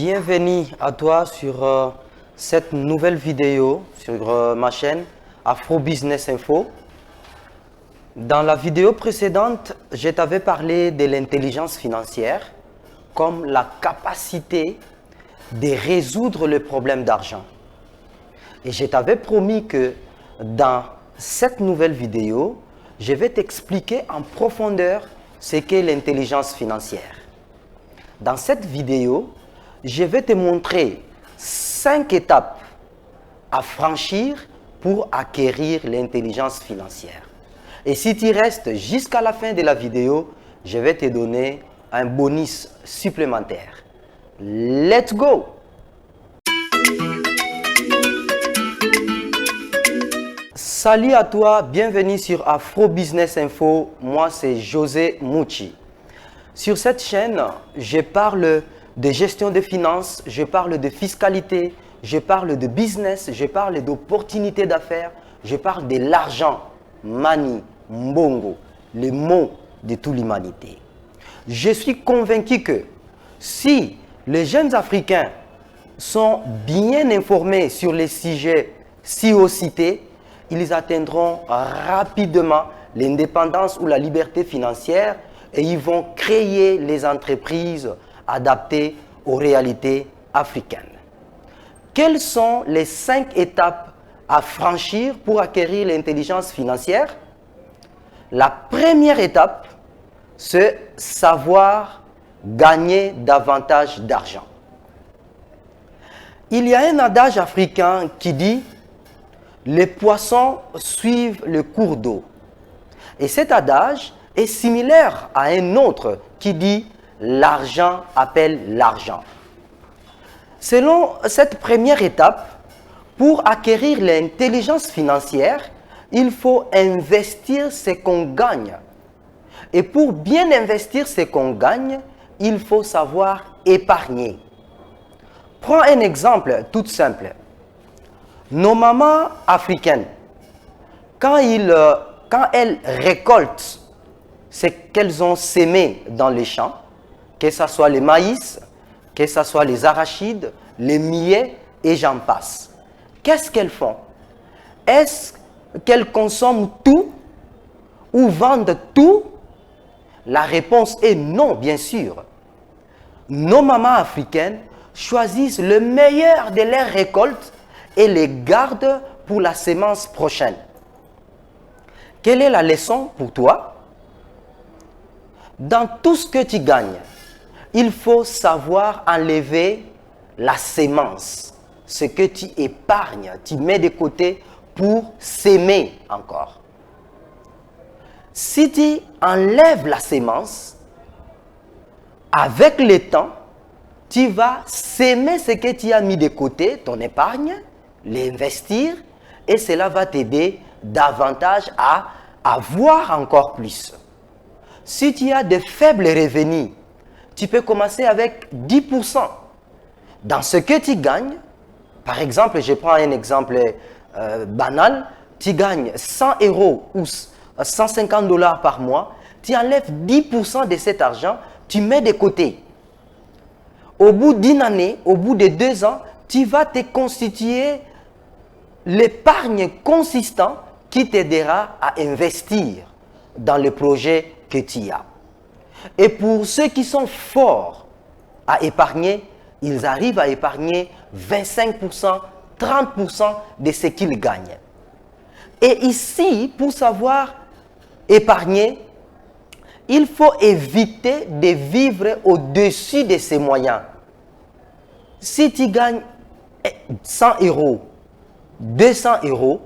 Bienvenue à toi sur cette nouvelle vidéo sur ma chaîne Afro Business Info. Dans la vidéo précédente, je t'avais parlé de l'intelligence financière comme la capacité de résoudre le problème d'argent. Et je t'avais promis que dans cette nouvelle vidéo, je vais t'expliquer en profondeur ce qu'est l'intelligence financière. Dans cette vidéo, je vais te montrer 5 étapes à franchir pour acquérir l'intelligence financière. Et si tu restes jusqu'à la fin de la vidéo, je vais te donner un bonus supplémentaire. Let's go! Salut à toi, bienvenue sur Afro Business Info. Moi, c'est José Mouchi. Sur cette chaîne, je parle de gestion des finances, je parle de fiscalité, je parle de business, je parle d'opportunités d'affaires, je parle de l'argent, money, mbongo, les mots de toute l'humanité. Je suis convaincu que si les jeunes Africains sont bien informés sur les sujets si haut cités, ils atteindront rapidement l'indépendance ou la liberté financière et ils vont créer les entreprises adaptées aux réalités africaines. Quelles sont les 5 étapes à franchir pour acquérir l'intelligence financière? La première étape, c'est savoir gagner davantage d'argent. Il y a un adage africain qui dit « Les poissons suivent le cours d'eau ». Et cet adage est similaire à un autre qui dit « L'argent appelle l'argent ». Selon cette première étape, pour acquérir l'intelligence financière, il faut investir ce qu'on gagne. Et pour bien investir ce qu'on gagne, il faut savoir épargner. Prends un exemple tout simple. Nos mamans africaines, quand elles récoltent ce qu'elles ont sémé dans les champs, que ce soit les maïs, que ce soit les arachides, les millet et j'en passe. Qu'est-ce qu'elles font? Est-ce qu'elles consomment tout ou vendent tout? La réponse est non, bien sûr. Nos mamans africaines choisissent le meilleur de leurs récoltes et les gardent pour la semence prochaine. Quelle est la leçon pour toi? Dans tout ce que tu gagnes, il faut savoir enlever la sémence, ce que tu épargnes, tu mets de côté pour s'aimer encore. Si tu enlèves la sémence, avec le temps, tu vas s'aimer ce que tu as mis de côté, ton épargne, l'investir, et cela va t'aider davantage à avoir encore plus. Si tu as de faibles revenus, tu peux commencer avec 10%. Dans ce que tu gagnes, par exemple, je prends un exemple banal, tu gagnes 100 € ou 150 $ par mois, tu enlèves 10% de cet argent, tu mets de côté. Au bout d'une année, au bout de 2 ans, tu vas te constituer l'épargne consistant qui t'aidera à investir dans le projet que tu as. Et pour ceux qui sont forts à épargner, ils arrivent à épargner 25%, 30% de ce qu'ils gagnent. Et ici, pour savoir épargner, il faut éviter de vivre au-dessus de ses moyens. Si tu gagnes 100 €, 200 €,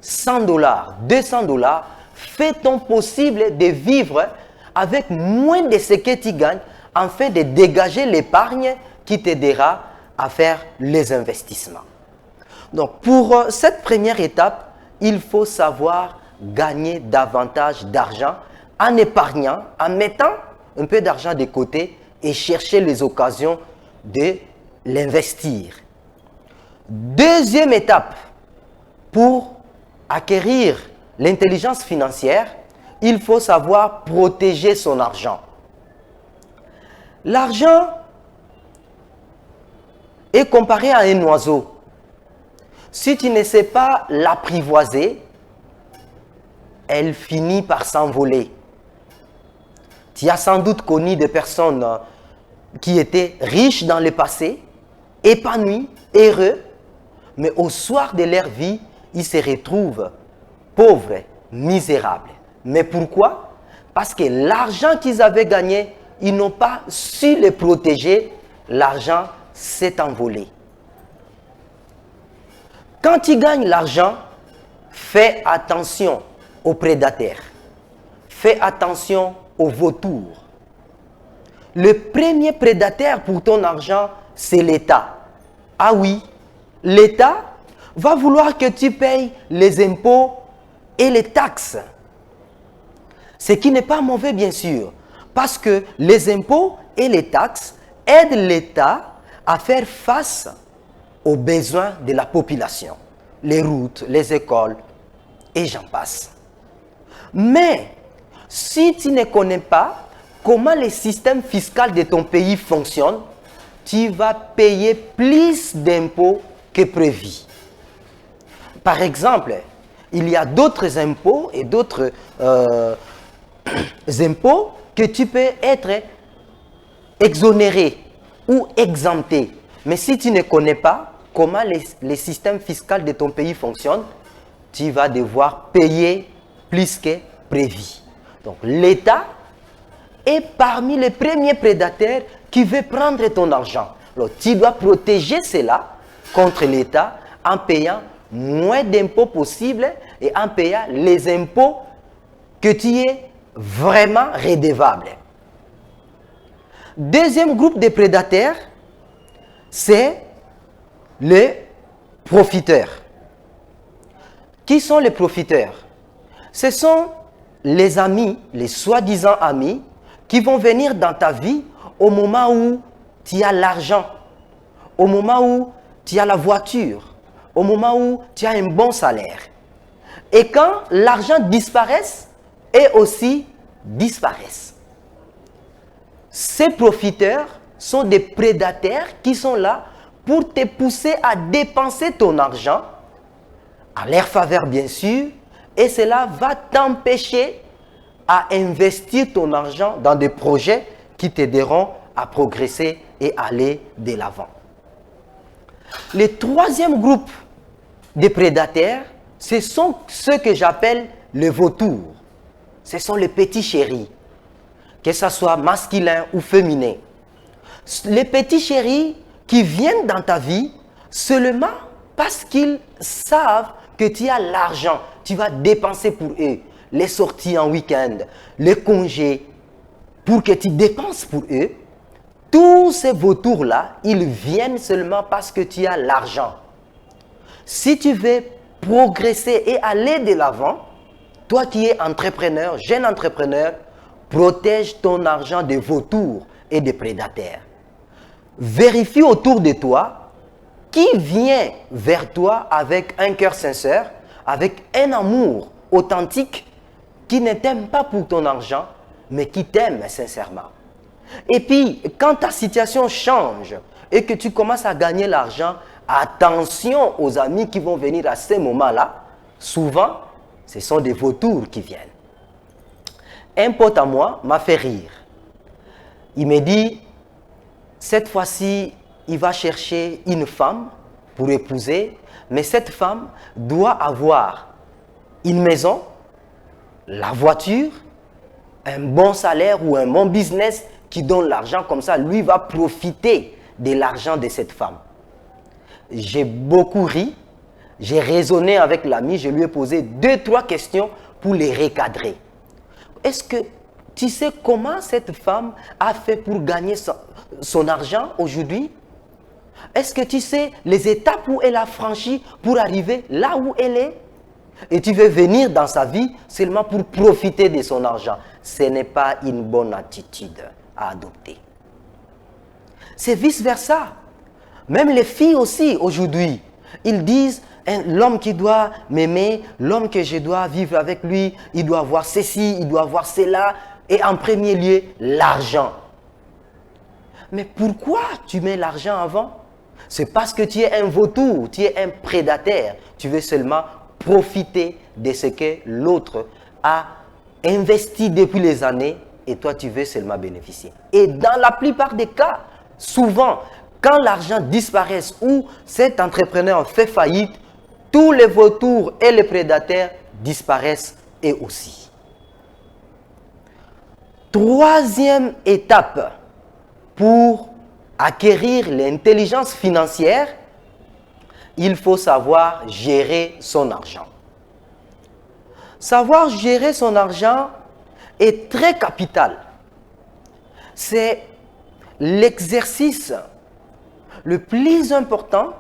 100 $, 200 $, fais ton possible de vivre avec moins de ce que tu gagnes afin de dégager l'épargne qui t'aidera à faire les investissements. Donc, pour cette première étape, il faut savoir gagner davantage d'argent en épargnant, en mettant un peu d'argent de côté et chercher les occasions de l'investir. Deuxième étape, pour acquérir l'intelligence financière, il faut savoir protéger son argent. L'argent est comparée à un oiseau. Si tu ne sais pas l'apprivoiser, elle finit par s'envoler. Tu as sans doute connu des personnes qui étaient riches dans le passé, épanouis, heureux, mais au soir de leur vie, ils se retrouvent pauvres, misérables. Mais pourquoi? Parce que l'argent qu'ils avaient gagné, ils n'ont pas su le protéger, l'argent s'est envolé. Quand tu gagnes l'argent, fais attention aux prédateurs. Fais attention aux vautours. Le premier prédateur pour ton argent, c'est l'État. Ah oui, l'État va vouloir que tu payes les impôts et les taxes. Ce qui n'est pas mauvais, bien sûr, parce que les impôts et les taxes aident l'État à faire face aux besoins de la population. Les routes, les écoles, et j'en passe. Mais, si tu ne connais pas comment le système fiscal de ton pays fonctionne, tu vas payer plus d'impôts que prévu. Par exemple, il y a d'autres impôts et d'autres impôts que tu peux être exonéré ou exempté. Mais si tu ne connais pas comment le système fiscal de ton pays fonctionne, tu vas devoir payer plus que prévu. Donc l'État est parmi les premiers prédateurs qui veut prendre ton argent. Alors tu dois protéger cela contre l'État en payant moins d'impôts possible et en payant les impôts que tu es vraiment redevable. Deuxième groupe de prédateurs, c'est les profiteurs. Qui sont les profiteurs? Ce sont les amis, les soi-disant amis, qui vont venir dans ta vie au moment où tu as l'argent, au moment où tu as la voiture, au moment où tu as un bon salaire. Et quand l'argent disparaît, eux aussi disparaissent. Ces profiteurs sont des prédateurs qui sont là pour te pousser à dépenser ton argent, à leur faveur bien sûr, et cela va t'empêcher à investir ton argent dans des projets qui t'aideront à progresser et aller de l'avant. Le troisième groupe de prédateurs, ce sont ceux que j'appelle les vautours. Ce sont les petits chéris, que ce soit masculin ou féminin. Les petits chéris qui viennent dans ta vie seulement parce qu'ils savent que tu as l'argent, tu vas dépenser pour eux, les sorties en week-end, les congés, pour que tu dépenses pour eux. Tous ces vautours-là, ils viennent seulement parce que tu as l'argent. Si tu veux progresser et aller de l'avant, toi qui es entrepreneur, jeune entrepreneur, protège ton argent des vautours et des prédateurs. Vérifie autour de toi qui vient vers toi avec un cœur sincère, avec un amour authentique, qui ne t'aime pas pour ton argent, mais qui t'aime sincèrement. Et puis, quand ta situation change et que tu commences à gagner l'argent, attention aux amis qui vont venir à ces moments-là. Souvent, ce sont des vautours qui viennent. Un pote à moi m'a fait rire. Il me dit, cette fois-ci, il va chercher une femme pour épouser, mais cette femme doit avoir une maison, la voiture, un bon salaire ou un bon business qui donne l'argent, comme ça, lui va profiter de l'argent de cette femme. J'ai beaucoup ri, j'ai raisonné avec l'ami, je lui ai posé 2-3 questions pour les recadrer. Est-ce que tu sais comment cette femme a fait pour gagner son argent aujourd'hui? Est-ce que tu sais les étapes où elle a franchi pour arriver là où elle est? Et tu veux venir dans sa vie seulement pour profiter de son argent. Ce n'est pas une bonne attitude à adopter. C'est vice-versa. Même les filles aussi aujourd'hui, ils disent, l'homme qui doit m'aimer, l'homme que je dois vivre avec lui, il doit avoir ceci, il doit avoir cela, et en premier lieu, l'argent. Mais pourquoi tu mets l'argent avant? C'est parce que tu es un vautour, tu es un prédateur. Tu veux seulement profiter de ce que l'autre a investi depuis les années et toi, tu veux seulement bénéficier. Et dans la plupart des cas, souvent, quand l'argent disparaît ou cet entrepreneur fait faillite, tous les vautours et les prédateurs disparaissent eux aussi. Troisième étape pour acquérir l'intelligence financière, il faut savoir gérer son argent. Savoir gérer son argent est très capital. C'est l'exercice le plus important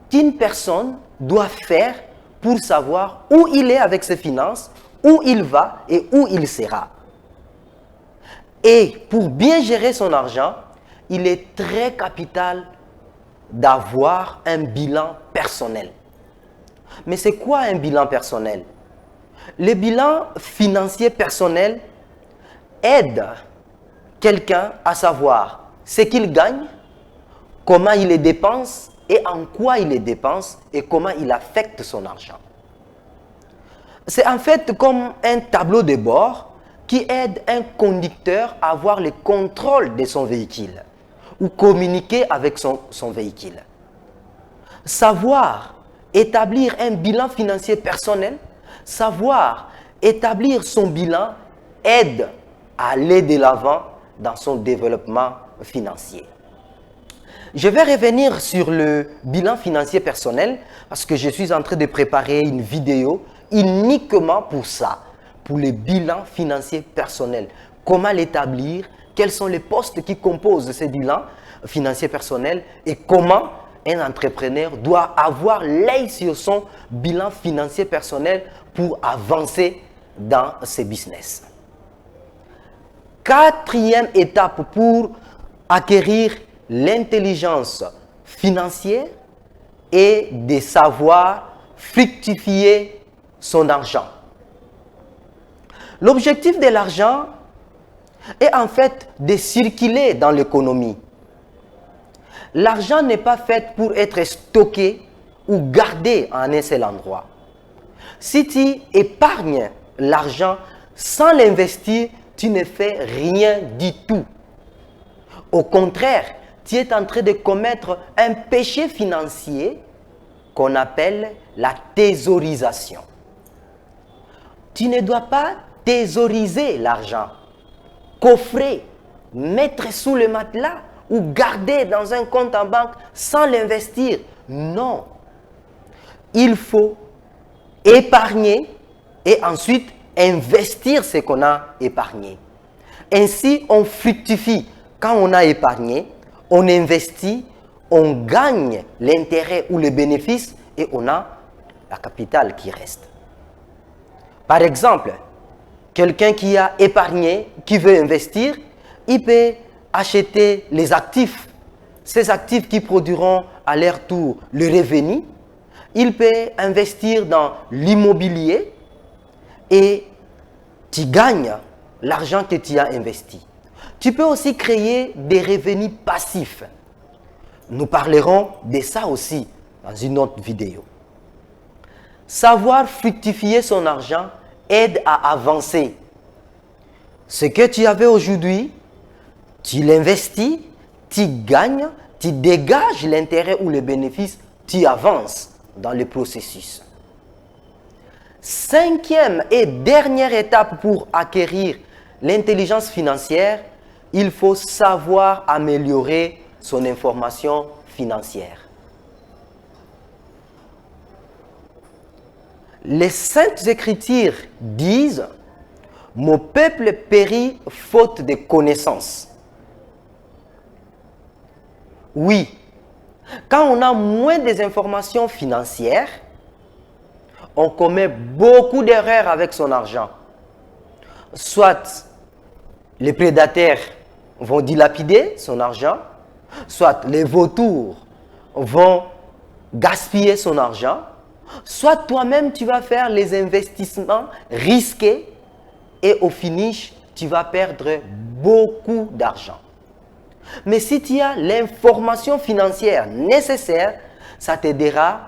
qu'une personne doit faire pour savoir où il est avec ses finances, où il va et où il sera. Et pour bien gérer son argent, il est très capital d'avoir un bilan personnel. Mais c'est quoi un bilan personnel? Le bilan financier personnel aide quelqu'un à savoir ce qu'il gagne, comment il les dépense et en quoi il les dépense et comment il affecte son argent. C'est en fait comme un tableau de bord qui aide un conducteur à avoir le contrôle de son véhicule ou communiquer avec son véhicule. Savoir établir un bilan financier personnel, savoir établir son bilan aide à aller de l'avant dans son développement financier. Je vais revenir sur le bilan financier personnel parce que je suis en train de préparer une vidéo uniquement pour ça, pour le bilan financier personnel. Comment l'établir, quels sont les postes qui composent ce bilan financier personnel et comment un entrepreneur doit avoir l'œil sur son bilan financier personnel pour avancer dans ses business. Quatrième étape pour acquérir l'intelligence financière est de savoir fructifier son argent. L'objectif de l'argent est en fait de circuler dans l'économie. L'argent n'est pas fait pour être stocké ou gardé en un seul endroit. Si tu épargnes l'argent sans l'investir, tu ne fais rien du tout. Au contraire, tu es en train de commettre un péché financier qu'on appelle la thésaurisation. Tu ne dois pas thésauriser l'argent, coffrer, mettre sous le matelas ou garder dans un compte en banque sans l'investir. Non. Il faut épargner et ensuite investir ce qu'on a épargné. Ainsi, on fructifie. Quand on a épargné, on investit, on gagne l'intérêt ou le bénéfice et on a la capitale qui reste. Par exemple, quelqu'un qui a épargné, qui veut investir, il peut acheter les actifs. Ces actifs qui produiront à leur tour le revenu. Il peut investir dans l'immobilier et tu gagnes l'argent que tu as investi. Tu peux aussi créer des revenus passifs. Nous parlerons de ça aussi dans une autre vidéo. Savoir fructifier son argent aide à avancer. Ce que tu avais aujourd'hui, tu l'investis, tu gagnes, tu dégages l'intérêt ou le bénéfice, tu avances dans le processus. Cinquième et dernière étape pour acquérir l'intelligence financière, il faut savoir améliorer son information financière. Les Saintes Écritures disent « Mon peuple périt faute de connaissances ». Oui, quand on a moins des informations financières, on commet beaucoup d'erreurs avec son argent. Soit les prédateurs vont dilapider son argent, soit les vautours vont gaspiller son argent, soit toi-même tu vas faire les investissements risqués et au finish, tu vas perdre beaucoup d'argent. Mais si tu as l'information financière nécessaire, ça t'aidera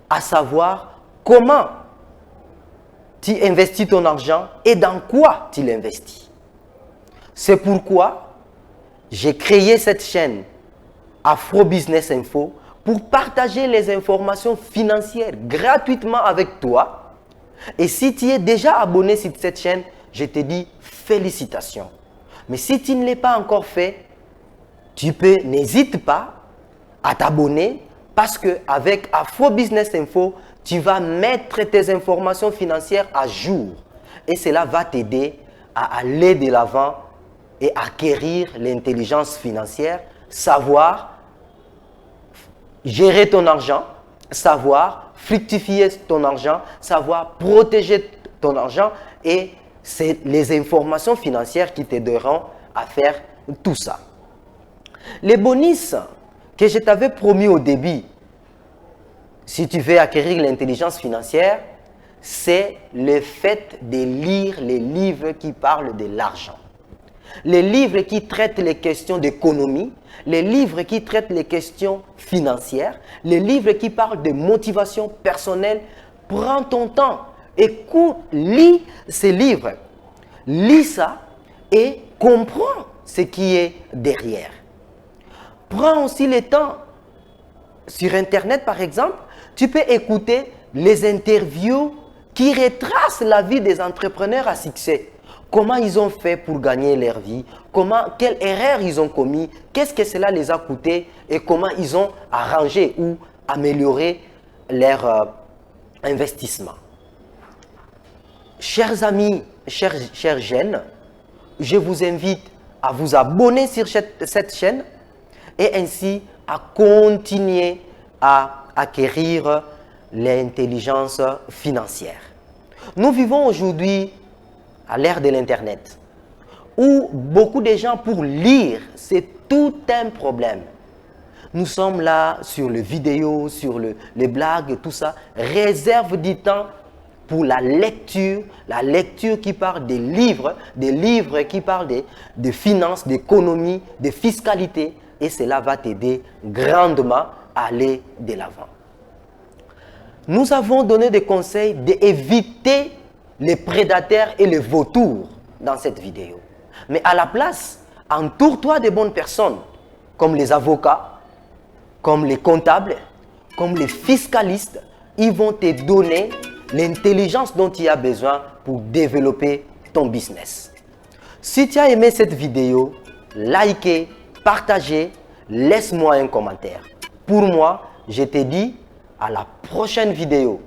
à savoir comment tu investis ton argent et dans quoi tu l'investis. C'est pourquoi j'ai créé cette chaîne Afro Business Info pour partager les informations financières gratuitement avec toi. Et si tu es déjà abonné sur cette chaîne, je te dis félicitations. Mais si tu ne l'as pas encore fait, n'hésite pas à t'abonner parce qu'avec Afro Business Info, tu vas mettre tes informations financières à jour. Et cela va t'aider à aller de l'avant et acquérir l'intelligence financière, savoir gérer ton argent, savoir fructifier ton argent, savoir protéger ton argent, et c'est les informations financières qui t'aideront à faire tout ça. Les bonus que je t'avais promis au début, si tu veux acquérir l'intelligence financière, c'est le fait de lire les livres qui parlent de l'argent. Les livres qui traitent les questions d'économie, les livres qui traitent les questions financières, les livres qui parlent de motivation personnelle. Prends ton temps, écoute, lis ces livres. Lis ça et comprends ce qui est derrière. Prends aussi le temps. Sur Internet, par exemple, tu peux écouter les interviews qui retracent la vie des entrepreneurs à succès. Comment ils ont fait pour gagner leur vie, quelle erreur ils ont commis, qu'est-ce que cela les a coûté et comment ils ont arrangé ou amélioré leur investissement. Chers amis, chers jeunes, je vous invite à vous abonner sur cette chaîne et ainsi à continuer à acquérir l'intelligence financière. Nous vivons aujourd'hui à l'ère de l'Internet, où beaucoup de gens, pour lire, c'est tout un problème. Nous sommes là sur les vidéos, sur les blagues, tout ça. Réserve du temps pour la lecture qui parle des livres qui parlent de finances, d'économie, de fiscalité, et cela va t'aider grandement à aller de l'avant. Nous avons donné des conseils d'éviter les prédateurs et les vautours dans cette vidéo. Mais à la place, entoure-toi de bonnes personnes, comme les avocats, comme les comptables, comme les fiscalistes. Ils vont te donner l'intelligence dont tu as besoin pour développer ton business. Si tu as aimé cette vidéo, likez, partagez, laisse-moi un commentaire. Pour moi, je te dis à la prochaine vidéo.